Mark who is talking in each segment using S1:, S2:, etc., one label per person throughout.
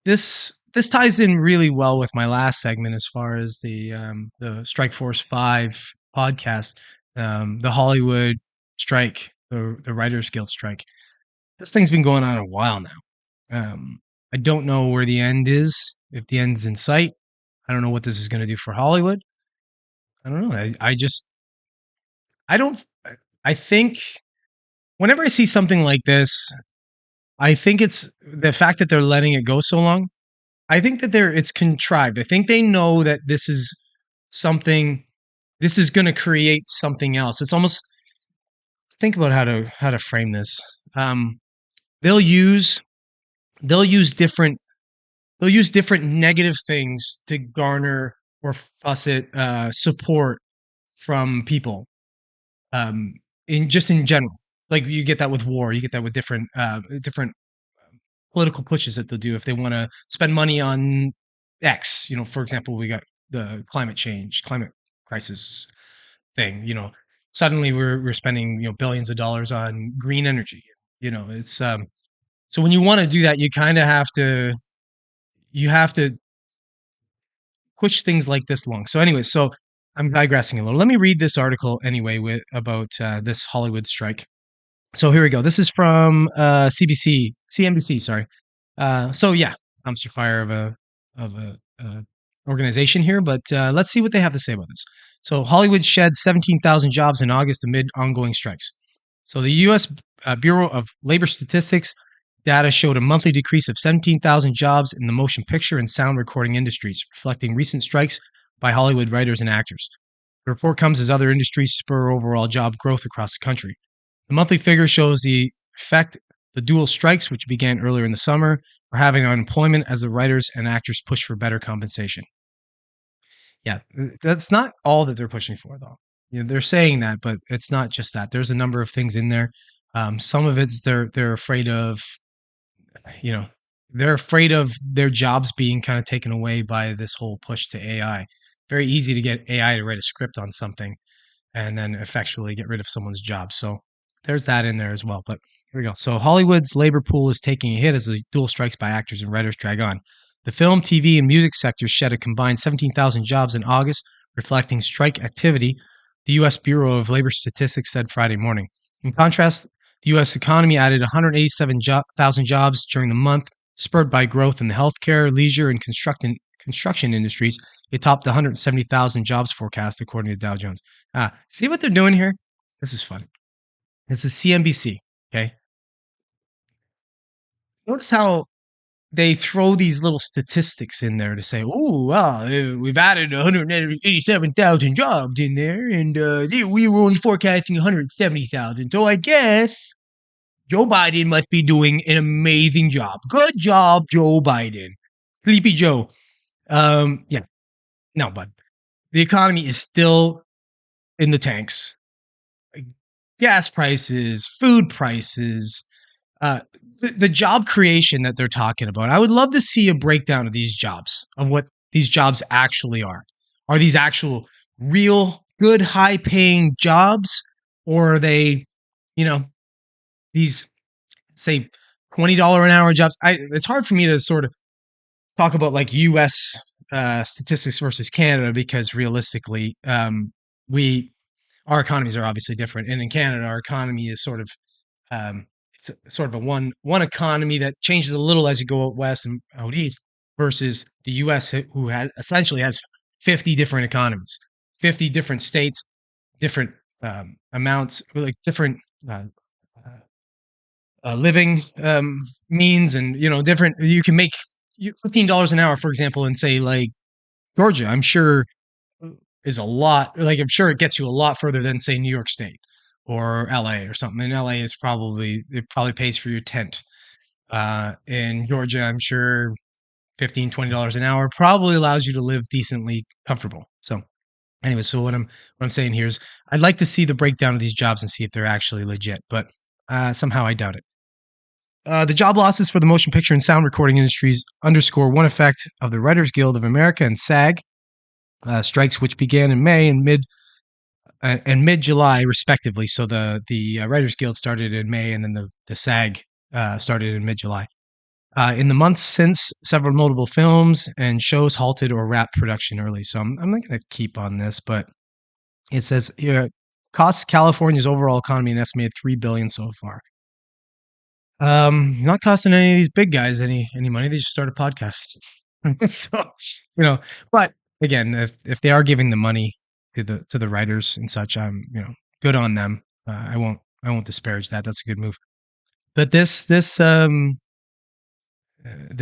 S1: this ties in really well with my last segment as far as the Strike Force 5 podcast, the Hollywood strike, the Writers Guild strike. This thing's been going on a while now. I don't know where the end is, if the end's in sight. I don't know what this is going to do for Hollywood. I don't know. I don't, I think whenever I see something like this, I think it's the fact that they're letting it go so long. I think that it's contrived. I think they know that something, this is going to create something else. It's almost, think about how to frame this. Um, they'll use, they'll use different negative things to garner or fuss support from people, in general. Like you get that with war, you get that with different political pushes that they'll do if they want to spend money on X. For example, we got the climate crisis thing. Suddenly we're spending billions of dollars on green energy. It's so when you want to do that, you have to push things like this along. So anyway, so I'm digressing a little. Let me read this article anyway about this Hollywood strike. So here we go. This is from CNBC. Sorry. So yeah, dumpster fire of a organization here, but let's see what they have to say about this. So Hollywood shed 17,000 jobs in August amid ongoing strikes. So the U.S. Bureau of Labor Statistics data showed a monthly decrease of 17,000 jobs in the motion picture and sound recording industries, reflecting recent strikes by Hollywood writers and actors. The report comes as other industries spur overall job growth across the country. The monthly figure shows the effect the dual strikes, which began earlier in the summer, are having on employment as the writers and actors push for better compensation. Yeah, that's not all that they're pushing for, though. They're saying that, but it's not just that. There's a number of things in there. Some of it's they're afraid of, you know, they're afraid of their jobs being kind of taken away by this whole push to AI. Very easy to get AI to write a script on something and then effectually get rid of someone's job. So there's that in there as well. But here we go. So Hollywood's labor pool is taking a hit as the dual strikes by actors and writers drag on. The film, TV, and music sectors shed a combined 17,000 jobs in August, reflecting strike activity, the U.S. Bureau of Labor Statistics said Friday morning. In contrast, the U.S. economy added 187,000 jobs during the month, spurred by growth in the healthcare, leisure, and construction industries. It topped the 170,000 jobs forecast, according to Dow Jones. See what they're doing here? This is fun. This is CNBC, okay? Notice how they throw these little statistics in there to say, oh, well, we've added 187,000 jobs in there, and we were only forecasting 170,000. So I guess Joe Biden must be doing an amazing job. Good job, Joe Biden. Sleepy Joe. Yeah. No, bud. The economy is still in the tanks. Gas prices, food prices, the job creation that they're talking about. I would love to see a breakdown of these jobs, of what these jobs actually are. Are these actual real good high paying jobs, or are they, these say $20 an hour jobs? It's hard for me to sort of talk about like US statistics versus Canada, because realistically, our economies are obviously different, and in Canada, our economy is sort of it's sort of a one economy that changes a little as you go out west and out east, versus the U.S., who essentially has 50 different economies, 50 different states, different amounts, like different living means, and different. You can make $15 an hour, for example, in say like Georgia. I'm sure is a lot. Like I'm sure it gets you a lot further than say New York State or LA or something. In LA, it probably pays for your tent. In Georgia, I'm sure $15-$20 an hour probably allows you to live decently comfortable. So anyway, so what I'm saying here is I'd like to see the breakdown of these jobs and see if they're actually legit, but somehow I doubt it. The job losses for the motion picture and sound recording industries underscore one effect of the Writers Guild of America and SAG strikes, which began in May and mid-July, respectively. So the Writers Guild started in May, and then the SAG started in mid-July. In the months since, several notable films and shows halted or wrapped production early. So I'm not going to keep on this, but it says here costs California's overall economy an estimated $3 billion so far. Not costing any of these big guys any money. They just start a podcast. So, you know, but again, if they are giving the money to the writers and such, good on them. I won't disparage that. That's a good move. But this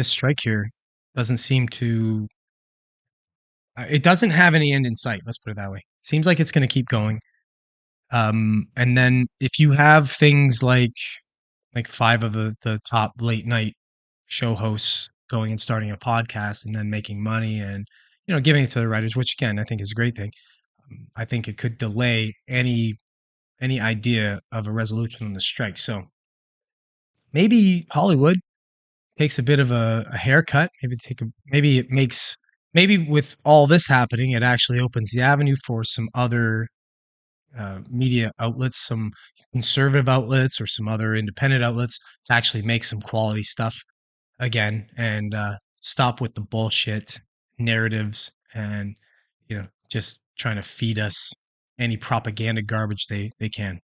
S1: strike here doesn't seem to it doesn't have any end in sight. Let's put it that way. It seems like it's going to keep going. And then if you have things like five of the top late night show hosts going and starting a podcast and then making money and giving it to the writers, which again I think is a great thing. I think it could delay any idea of a resolution on the strike. So maybe Hollywood takes a bit of a haircut. Maybe with all this happening, it actually opens the avenue for some other media outlets, some conservative outlets, or some other independent outlets to actually make some quality stuff again and stop with the bullshit narratives and just trying to feed us any propaganda garbage they can.